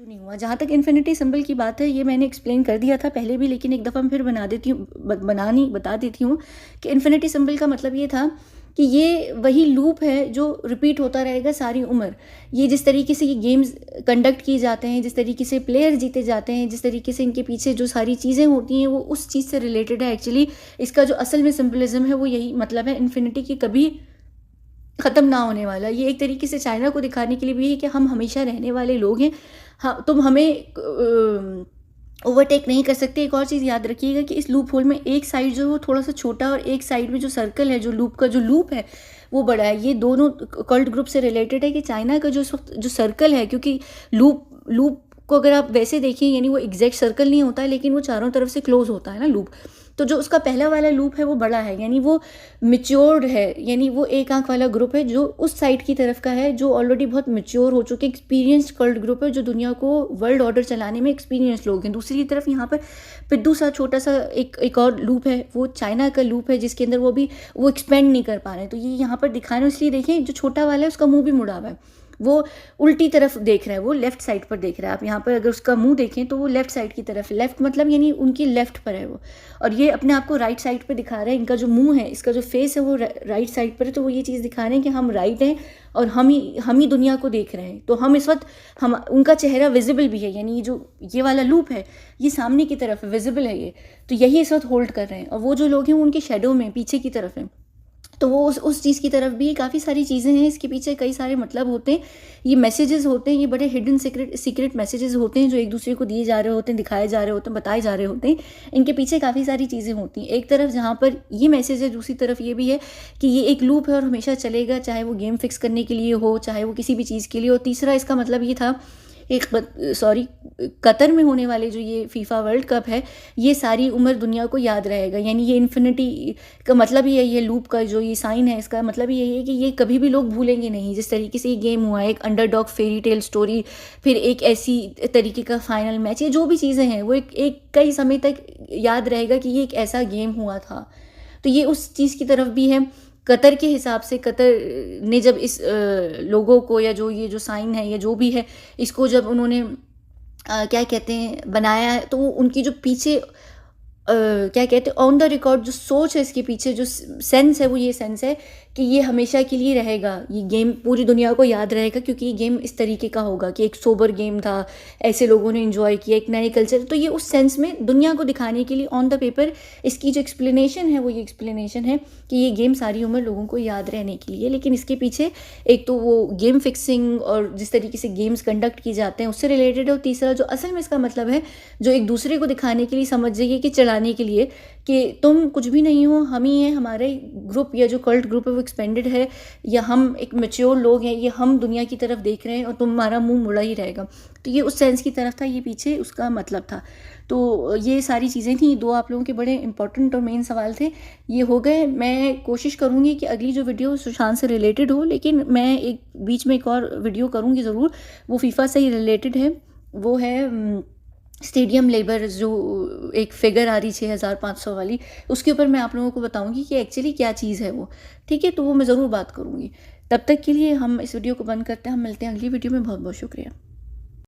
Issue नहीं हुआ। जहाँ तक इन्फिनिटी सिंबल की बात है, ये मैंने एक्सप्लेन कर दिया था पहले भी, लेकिन एक दफ़ा मैं फिर बता देती हूँ कि इन्फिनिटी सिंबल का मतलब ये था कि ये वही लूप है जो रिपीट होता रहेगा सारी उम्र। ये जिस तरीके से ये गेम्स कंडक्ट किए जाते हैं, जिस तरीके से प्लेयर जीते जाते हैं, जिस तरीके से इनके पीछे जो सारी चीज़ें होती हैं वो उस चीज़ से रिलेटेड है। एक्चुअली इसका जो असल में सिंबलिज्म है वो यही मतलब है इन्फिनिटी की कभी ख़त्म ना होने वाला। ये एक तरीके से चाइना को दिखाने के लिए भी है कि हम हमेशा रहने वाले लोग हैं। हाँ, तुम हमें ओवरटेक नहीं कर सकते। एक और चीज़ याद रखिएगा कि इस लूप होल में एक साइड जो है वो थोड़ा सा छोटा और एक साइड में जो सर्कल है, जो लूप का जो लूप है वो बड़ा है। ये दोनों कल्ट ग्रुप से रिलेटेड है कि चाइना का जो इस वक्त जो सर्कल है, क्योंकि लूप को अगर आप वैसे देखिए यानी वो एग्जैक्ट सर्कल नहीं होता है, लेकिन वो चारों तरफ से क्लोज होता है ना लूप। तो जो उसका पहला वाला लूप है वो बड़ा है, यानी वो मिच्योर्ड है, यानी वो एक आंख वाला ग्रुप है जो उस साइड की तरफ का है, जो ऑलरेडी बहुत मिच्योर हो चुके एक्सपीरियंस्ड कल्ट ग्रुप है, जो दुनिया को वर्ल्ड ऑर्डर चलाने में एक्सपीरियंस लोग हैं। दूसरी तरफ यहाँ पर पिद्दू सा छोटा सा एक और लूप है, वो चाइना का लूप है, जिसके अंदर वो एक्सपेंड नहीं कर पा रहे हैं। तो ये यहाँ पर दिखाना, इसलिए देखें जो छोटा वाला है उसका मुंह भी मुड़ा हुआ है, वो उल्टी तरफ देख रहा है, वो लेफ्ट साइड पर देख रहा है। आप यहाँ पर अगर उसका मुंह देखें तो वो लेफ्ट साइड की तरफ है, लेफ्ट मतलब यानी उनकी लेफ्ट पर है वो, और ये अपने आप को राइट साइड पर दिखा रहा है। इनका जो मुंह है, इसका जो फेस है वो राइट साइड पर है, तो वो ये चीज़ दिखा रहे हैं कि हम राइट हैं और हम ही दुनिया को देख रहे हैं। तो हम इस वक्त उनका चेहरा विजिबल भी है, यानी ये वाला लूप है ये सामने की तरफ विजिबल है ये, तो यही इस वक्त होल्ड कर रहे हैं। और वो जो लोग हैं वो उनके शेडो में पीछे की तरफ हैं, तो वो उस चीज़ की तरफ भी काफ़ी सारी चीज़ें हैं। इसके पीछे कई सारे मतलब होते हैं, ये मैसेजेस होते हैं, ये बड़े हिडन सीक्रेट मैसेजेस होते हैं जो एक दूसरे को दिए जा रहे होते हैं, दिखाए जा रहे होते हैं, बताए जा रहे होते हैं। इनके पीछे काफ़ी सारी चीज़ें होती हैं। एक तरफ जहाँ पर ये मैसेज है, दूसरी तरफ ये भी है कि ये एक लूप है और हमेशा चलेगा, चाहे वो गेम फिक्स करने के लिए हो, चाहे वो किसी भी चीज़ के लिए हो। तीसरा इसका मतलब ये था कतर में होने वाले जो ये फीफा वर्ल्ड कप है, ये सारी उम्र दुनिया को याद रहेगा। यानी ये इन्फिनिटी का मतलब ही यही है, लूप का जो ये साइन है इसका मतलब ही यही है कि ये कभी भी लोग भूलेंगे नहीं। जिस तरीके से ये गेम हुआ, एक अंडरडॉग फेरी टेल स्टोरी, फिर एक ऐसी तरीके का फाइनल मैच, ये जो भी चीज़ें हैं वो एक कई समय तक याद रहेगा कि ये एक ऐसा गेम हुआ था। तो ये उस चीज़ की तरफ भी है। कतर के हिसाब से कतर ने जब इस लोगों को, या जो ये जो साइन है या जो भी है, इसको जब उन्होंने क्या कहते हैं बनाया है, तो वो उनकी जो पीछे क्या कहते हैं ऑन द रिकॉर्ड जो सोच है, इसके पीछे जो सेंस है वो ये सेंस है कि ये हमेशा के लिए रहेगा, ये गेम पूरी दुनिया को याद रहेगा, क्योंकि ये गेम इस तरीके का होगा कि एक सोबर गेम था, ऐसे लोगों ने एंजॉय किया, एक नए कल्चर। तो ये उस सेंस में दुनिया को दिखाने के लिए ऑन द पेपर इसकी जो एक्सप्लेनेशन है वो ये एक्सप्लेनेशन है कि ये गेम सारी उम्र लोगों को याद रहने के लिए। लेकिन इसके पीछे एक तो वो गेम फिक्सिंग और जिस तरीके से गेम्स कंडक्ट किए जाते हैं उससे रिलेटेड है, और तीसरा जो असल में इसका मतलब है, जो एक दूसरे को दिखाने के लिए, समझ जाइए कि चलाने के लिए, कि तुम कुछ भी नहीं हो, हम ही हैं, हमारे ग्रुप या जो कल्ट ग्रुप है वो एक्सपेंडेड है, या हम एक मैच्योर लोग हैं, ये हम दुनिया की तरफ देख रहे हैं और तुम्हारा मुंह मुड़ा ही रहेगा। तो ये उस सेंस की तरफ था, ये पीछे उसका मतलब था। तो ये सारी चीज़ें थी, दो आप लोगों के बड़े इंपॉर्टेंट और मेन सवाल थे, ये हो गए। मैं कोशिश करूँगी कि अगली जो वीडियो सुशांत से रिलेटेड हो, लेकिन मैं एक बीच में एक और वीडियो करूँगी ज़रूर, वो फीफा से ही रिलेटेड है। वो है स्टेडियम लेबर, जो एक फिगर आ रही 6500 वाली, उसके ऊपर मैं आप लोगों को बताऊंगी कि एक्चुअली क्या चीज़ है वो। ठीक है, तो वो मैं ज़रूर बात करूंगी। तब तक के लिए हम इस वीडियो को बंद करते हैं, हम मिलते हैं अगली वीडियो में। बहुत बहुत शुक्रिया।